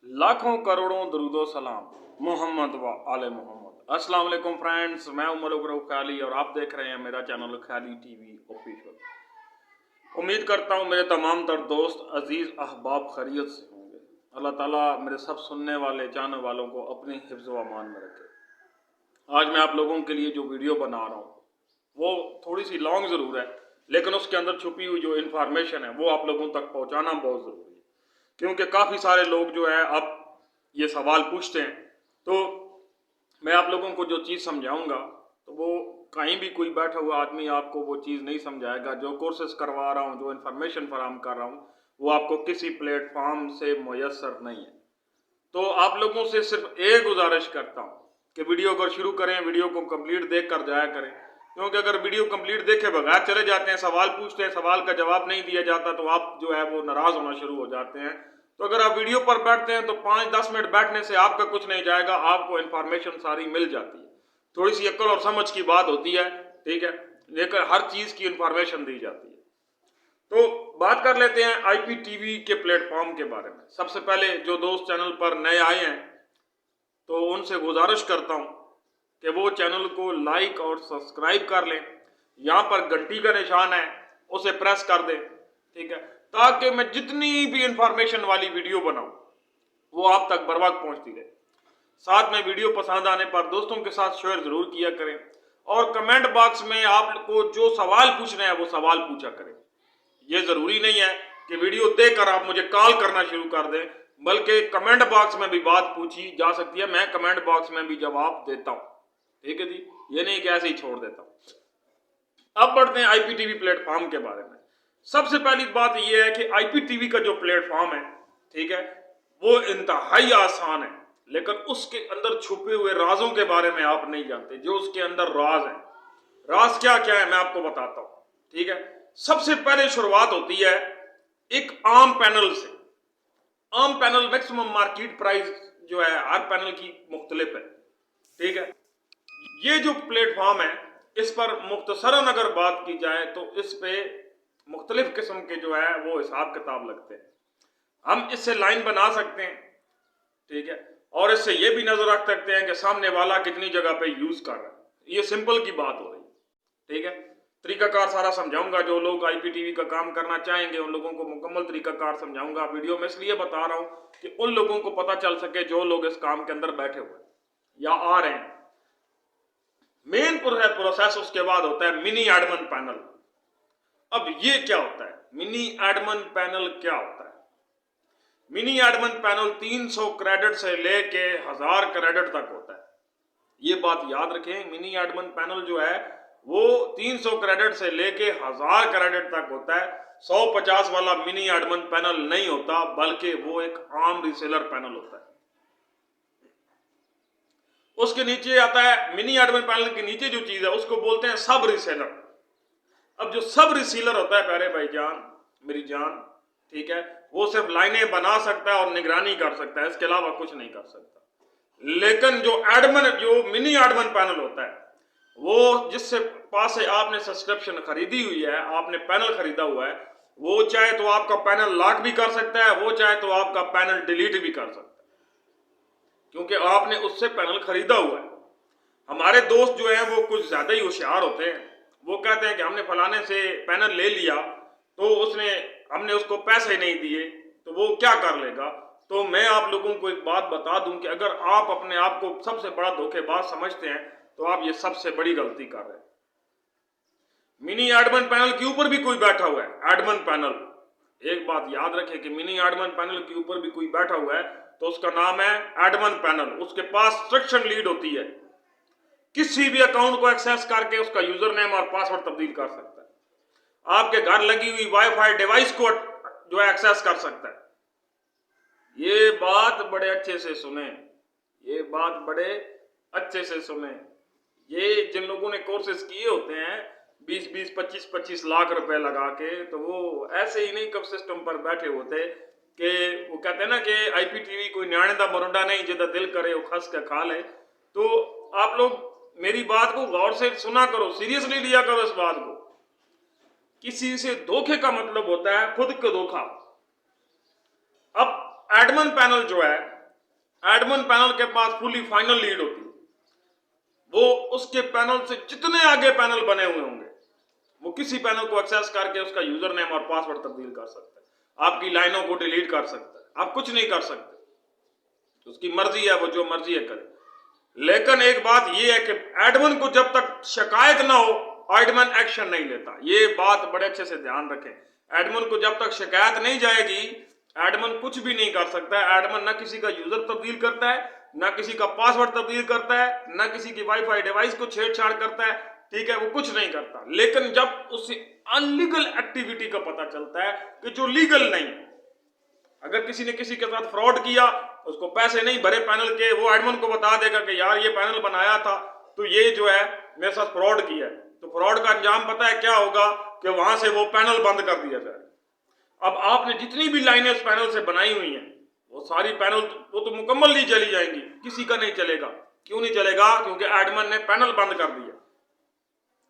लाखों करोड़ों दरूदो सलाम मोहम्मद व आले मोहम्मद। अस्सलाम वालेकुम फ्रेंड्स, मैं उमर उग्र ख्याली और आप देख रहे हैं मेरा चैनल ख्याली टीवी ऑफिशियल। उम्मीद करता हूँ मेरे तमाम तर दोस्त अजीज़ अहबाब खैरियत से होंगे। अल्लाह ताला मेरे सब सुनने वाले जानने वालों को अपनी हिफ्ज़ व अमान में रखे। आज मैं आप लोगों के लिए जो वीडियो बना रहा हूँ वो थोड़ी सी लॉन्ग ज़रूर है, लेकिन उसके अंदर छुपी हुई जो इन्फॉर्मेशन है वो आप लोगों तक पहुँचाना बहुत ज़रूरी है, क्योंकि काफ़ी सारे लोग जो है अब ये सवाल पूछते हैं। तो मैं आप लोगों को जो चीज़ समझाऊंगा तो वो कहीं भी कोई बैठा हुआ आदमी आपको वो चीज़ नहीं समझाएगा। जो कोर्सेज करवा रहा हूँ, जो इन्फॉर्मेशन फराहम कर रहा हूँ, वो आपको किसी प्लेटफॉर्म से मुयसर नहीं है। तो आप लोगों से सिर्फ एक गुजारिश करता हूँ कि वीडियो को शुरू करें, वीडियो को कंप्लीट देख कर जाया करें, क्योंकि अगर वीडियो कंप्लीट देखे बगैर चले जाते हैं, सवाल पूछते हैं, सवाल का जवाब नहीं दिया जाता तो आप जो है वो नाराज़ होना शुरू हो जाते हैं। तो अगर आप वीडियो पर बैठते हैं तो 5-10 मिनट बैठने से आपका कुछ नहीं जाएगा, आपको इन्फॉर्मेशन सारी मिल जाती है। थोड़ी सी अक्ल और समझ की बात होती है, ठीक है, लेकिन हर चीज़ की इन्फॉर्मेशन दी जाती है। तो बात कर लेते हैं IPTV के प्लेटफॉर्म के बारे में। सबसे पहले जो दोस्त चैनल पर नए आए हैं तो उनसे गुजारिश करता हूं कि वो चैनल को लाइक और सब्सक्राइब कर लें। यहाँ पर घंटी का निशान है, उसे प्रेस कर दें, ठीक है, ताकि मैं जितनी भी इंफॉर्मेशन वाली वीडियो बनाऊं वो आप तक बर वक्त पहुंचती रहे। साथ में वीडियो पसंद आने पर दोस्तों के साथ शेयर जरूर किया करें और कमेंट बॉक्स में आपको जो सवाल पूछने हैं वो सवाल पूछा करें। ये जरूरी नहीं है कि वीडियो देखकर आप मुझे कॉल करना शुरू कर दें, बल्कि कमेंट बॉक्स में भी बात पूछी जा सकती है, मैं कमेंट बॉक्स में भी जवाब देता हूं, ठीक है जी। ये नहीं कि ऐसे ही छोड़ देता हूं। अब बढ़ते हैं IPTV प्लेटफॉर्म के बारे में। सबसे पहली बात यह है कि IPTV का जो प्लेटफॉर्म है, ठीक है, वो इंतहाई आसान है, लेकिन उसके अंदर छुपे हुए राजों के बारे में आप नहीं जानते। जो उसके अंदर राज है, राज क्या क्या है मैं आपको बताता हूं, ठीक है। सबसे पहले शुरुआत होती है एक आम पैनल से। आम पैनल मैक्सिमम मार्केट प्राइस जो है हर पैनल की मुख्तलिफ है, ठीक है। ये जो प्लेटफॉर्म है इस पर मुख्तसरन अगर बात की जाए तो इस पे मुख्तलिफ किस्म के जो है वो हिसाब किताब लगते हैं। हम इससे लाइन बना सकते हैं, ठीक है, और इससे ये भी नजर रख सकते हैं कि सामने वाला कितनी जगह पे यूज कर रहा है। ये सिंपल की बात हो रही है, ठीक है। तरीकाकार सारा समझाऊंगा। जो लोग IPTV का काम करना चाहेंगे उन लोगों को मुकम्मल तरीकाकार समझाऊंगा। वीडियो में इसलिए बता रहा हूं कि उन लोगों को पता चल सके जो लोग इस काम के अंदर बैठे हुए या आ रहे हैं। मेन प्रोसेस उसके बाद होता है मिनी एडमन पैनल। अब ये क्या होता है? मिनी एडमन पैनल क्या होता है? मिनी एडमन पैनल 300 क्रेडिट से लेके 1000 क्रेडिट तक होता है। ये बात याद रखें, मिनी एडमन पैनल जो है वो 300 क्रेडिट से लेके 1000 क्रेडिट तक होता है। 150 वाला मिनी एडमन पैनल नहीं होता, बल्कि वो एक आम रीसेलर पैनल होता है। उसके नीचे आता है मिनी एडमन पैनल के नीचे जो चीज है उसको बोलते हैं सब रीसेलर। अब जो सब रीसेलर होता है प्यारे भाईजान मेरी जान, ठीक है, वो सिर्फ लाइनें बना सकता है और निगरानी कर सकता है, इसके अलावा कुछ नहीं कर सकता। लेकिन जो मिनी एडमन पैनल होता है वो जिससे पास से आपने सब्सक्रिप्शन खरीदी हुई है, आपने पैनल खरीदा हुआ है, वो चाहे तो आपका पैनल लॉक भी कर सकता है, वो चाहे तो आपका पैनल डिलीट भी कर सकता है, क्योंकि आपने उससे पैनल खरीदा हुआ है। हमारे दोस्त जो हैं वो कुछ ज्यादा ही होशियार होते हैं। वो कहते हैं कि हमने फलाने से पैनल ले लिया तो हमने उसको पैसे नहीं दिए तो वो क्या कर लेगा। तो मैं आप लोगों को एक बात बता दूं कि अगर आप अपने आप को सबसे बड़ा धोखेबाज समझते हैं तो आप ये सबसे बड़ी गलती कर रहे हैं। मिनी एडमन पैनल के ऊपर भी कोई बैठा हुआ है, एडमन पैनल। एक बात याद रखें कि मिनी एडमन पैनल के ऊपर भी कोई बैठा हुआ है तो उसका नाम है एडमन पैनल। उसके पास इंस्ट्रक्शन लीड होती है, किसी भी अकाउंट को एक्सेस करके उसका यूजर नेम और पासवर्ड तब्दील कर सकता है। आपके घर लगी हुई वाईफाई डिवाइस को जो है एक्सेस कर सकता है। ये बात बड़े अच्छे से सुने, ये बात बड़े अच्छे से सुने। ये जिन लोगों ने कोर्सेज किए होते हैं 20-20, 25-25 लाख रुपए लगा के, तो वो ऐसे ही नहीं कब सिस्टम पर बैठे होते कि वो कहते हैं ना कि IPTV कोई न्याणे दा मुरंडा नहीं जिदा दिल करे वो खस के खा ले। तो आप लोग मेरी बात को गौर से सुना करो, सीरियसली लिया करो इस बात को। किसी से धोखे का मतलब होता है खुद को धोखा। अब एडमन पैनल जो है एडमिन पैनल के पास फुली फाइनल लीड होती है। वो उसके पैनल से जितने आगे पैनल बने हुए होंगे वो किसी पैनल को एक्सेस करके उसका यूजर नेम और पासवर्ड तब्दील कर सकता है, आपकी लाइनों को डिलीट कर सकता है, आप कुछ नहीं कर सकते। उसकी मर्जी है, वो जो मर्जी है करे। लेकिन एक बात ये है कि एडमिन को जब तक शिकायत ना हो एडमिन एक्शन नहीं लेता। ये बात बड़े अच्छे से ध्यान रखें। एडमिन को जब तक शिकायत नहीं जाएगी एडमिन कुछ भी नहीं कर सकता है। एडमिन ना किसी का यूजर तब्दील करता है, ना किसी का पासवर्ड तब्दील करता है, ना किसी की वाईफाई डिवाइस को छेड़छाड़ करता है, ठीक है, वो कुछ नहीं करता। लेकिन जब उसे अनलीगल एक्टिविटी का पता चलता है कि जो लीगल नहीं है, अगर किसी ने किसी के साथ फ्रॉड किया, उसको पैसे नहीं भरे पैनल के, वो एडमिन को बता देगा कि यार ये पैनल बनाया था तो ये जो है मेरे साथ फ्रॉड किया है, तो फ्रॉड का अंजाम पता है क्या होगा कि वहां से वो पैनल बंद कर दिया जाए। अब आपने जितनी भी लाइनें उस पैनल से बनाई हुई हैं वो सारी पैनल वो तो मुकम्मल नहीं चली जाएंगी, किसी का नहीं चलेगा। क्यों नहीं चलेगा? क्योंकि एडमिन ने पैनल बंद कर दिया,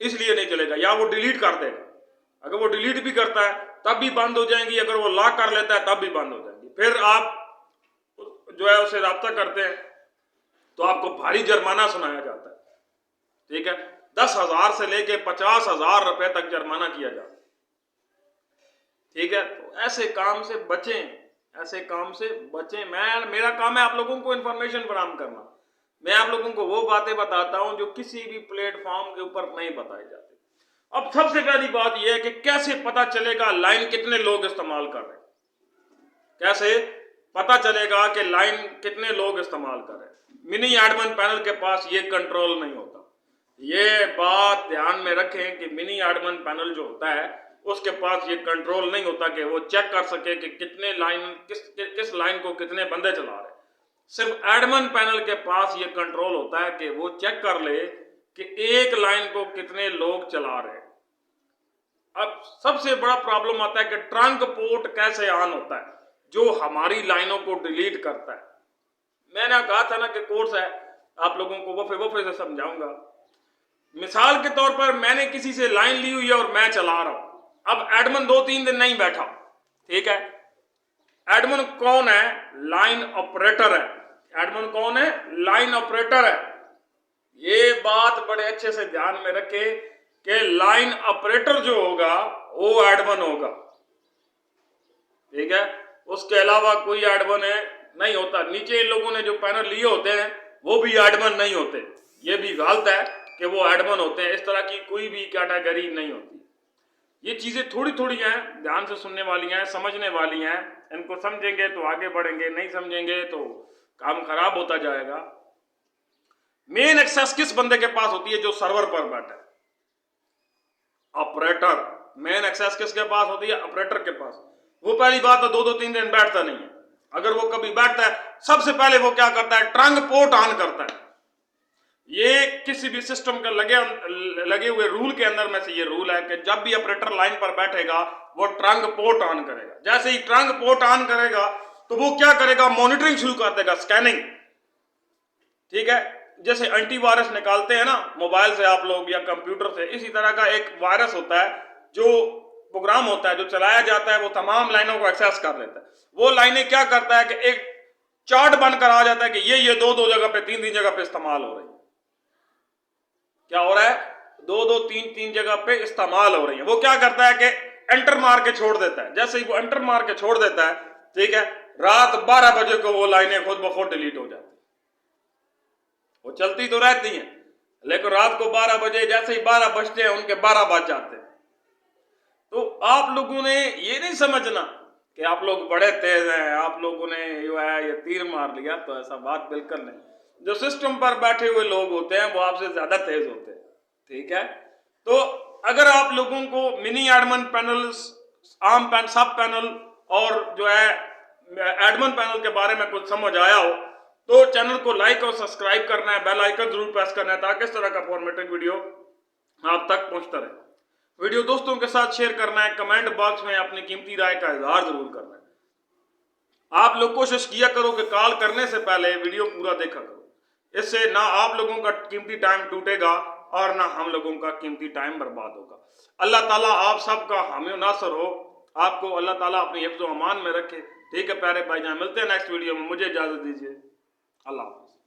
इसलिए नहीं चलेगा। या वो डिलीट कर देगा, अगर वो डिलीट भी करता है तब भी बंद हो जाएंगी, अगर वो लॉक कर लेता है तब भी बंद हो जाएंगी। फिर आप जो है उसे राब्ता करते हैं तो आपको भारी जुर्माना सुनाया जाता है, ठीक है, 10,000 से लेके 50,000 रुपए तक जुर्माना किया जाता है, ठीक है। तो ऐसे काम से बचें, ऐसे काम से बचें। मेरा काम है आप लोगों को इंफॉर्मेशन फराहम करना। मैं आप लोगों को वो बातें बताता हूं जो किसी भी प्लेटफॉर्म के ऊपर नहीं बताई जाती। अब सबसे पहली बात यह है कि कैसे पता चलेगा लाइन कितने लोग इस्तेमाल कर रहे हैं, कैसे पता चलेगा कि लाइन कितने लोग इस्तेमाल कर रहे हैं। मिनी एडमिन पैनल के पास ये कंट्रोल नहीं होता। ये बात ध्यान में रखें कि मिनी एडमिन पैनल जो होता है उसके पास ये कंट्रोल नहीं होता कि वो चेक कर सके कि कितने लाइन किस लाइन को कितने बंदे चला रहे हैं। सिर्फ एडमिन पैनल के पास ये कंट्रोल होता है कि वो चेक कर ले कि एक लाइन को कितने लोग चला रहे हैं। अब सबसे बड़ा प्रॉब्लम आता है कि ट्रंक पोर्ट कैसे ऑन होता है जो हमारी लाइनों को डिलीट करता है। मैंने कहा था ना कि कोर्स है, आप लोगों को वफे से समझाऊंगा। मिसाल के तौर पर मैंने किसी से लाइन ली हुई है और मैं चला रहा हूं। अब एडमिन 2-3 दिन नहीं बैठा, ठीक है। एडमिन कौन है? लाइन ऑपरेटर है। एडमिन कौन है? लाइन ऑपरेटर है। ये बात बड़े अच्छे से ध्यान में रखे कि लाइन ऑपरेटर जो होगा वो एडमिन होगा, ठीक है। उसके अलावा कोई एडमिन नहीं होता। नीचे इन लोगों ने जो पैनल लिए होते हैं वो भी एडमिन नहीं होते। ये भी गलत है कि वो एडमिन होते हैं, इस तरह की कोई भी कैटेगरी नहीं होती। ये चीजें थोड़ी थोड़ी हैं, ध्यान से सुनने वाली हैं, समझने वाली हैं। इनको समझेंगे तो आगे बढ़ेंगे, नहीं समझेंगे तो काम खराब होता जाएगा। मेन एक्सेस किस बंदे के पास होती है? जो सर्वर पर बैठा है, ऑपरेटर। मेन एक्सेस किसके पास होती है? ऑपरेटर के पास। वो पहली बात तो 2-2-3 दिन बैठता नहीं है। अगर वो कभी बैठता है सबसे पहले वो क्या करता है? ट्रंक पोर्ट ऑन करता है। ये किसी भी सिस्टम के लगे हुए रूल के अंदर में से ये रूल है कि जब भी ऑपरेटर लाइन पर बैठेगा वो ट्रंक पोर्ट ऑन करेगा। जैसे ही ट्रंक पोर्ट ऑन करेगा तो वो क्या करेगा? मॉनिटरिंग शुरू कर देगा, स्कैनिंग, ठीक है। जैसे एंटीवायरस निकालते हैं ना मोबाइल से आप लोग या कंप्यूटर से, इसी तरह का एक वायरस होता है जो प्रोग्राम होता है जो चलाया जाता है, वो तमाम लाइनों को एक्सेस कर लेता है। वो लाइनें क्या करता है कि एक चार्ट बनकर आ जाता है कि ये 2-2 जगह पे 3-3 जगह पे इस्तेमाल हो रही है। क्या हो रहा है? 2-2 3-3 जगह पे इस्तेमाल हो रही है। वो क्या करता है कि एंटर मार के छोड़ देता है। जैसे ही वो एंटर मार के छोड़ देता है, ठीक है, रात 12 बजे को वो लाइनें खुद ब खुद डिलीट हो जाती। वो चलती तो रहती हैं लेकिन रात को 12 बजे जैसे ही 12 बजते हैं उनके 12 बज जाते हैं। तो आप लोगों ने ये नहीं समझना कि आप लोग बड़े तेज हैं, आप लोगों ने जो है ये तीर मार लिया, तो ऐसा बात बिल्कुल नहीं। जो सिस्टम पर बैठे हुए लोग होते हैं वो आपसे ज्यादा तेज होते हैं, ठीक है। तो अगर आप लोगों को मिनी एडमिन पैनल्स, आम पैन, सब पैनल और जो है एडमिन पैनल के बारे में कुछ समझ आया हो तो चैनल को लाइक और सब्सक्राइब करना है, बेल आइकन जरूर प्रेस करना है ताकि इस तरह का फॉर्मेटेड वीडियो आप तक पहुंचता रहे। वीडियो दोस्तों के साथ शेयर करना है, कमेंट बॉक्स में अपनी कीमती राय का इजहार जरूर करना है। आप लोग कोशिश किया करो कि कॉल करने से पहले वीडियो पूरा देखा करो, इससे ना आप लोगों का कीमती टाइम टूटेगा और ना हम लोगों का कीमती टाइम बर्बाद होगा। अल्लाह ताला आप सबका हामी नासर हो, आपको अल्लाह ताला अपनी हिफ्ज़-ओ-अमान में रखे, ठीक है प्यारे भाईजान। मिलते हैं नेक्स्ट वीडियो में, मुझे इजाजत दीजिए। अल्लाह हाफिज़।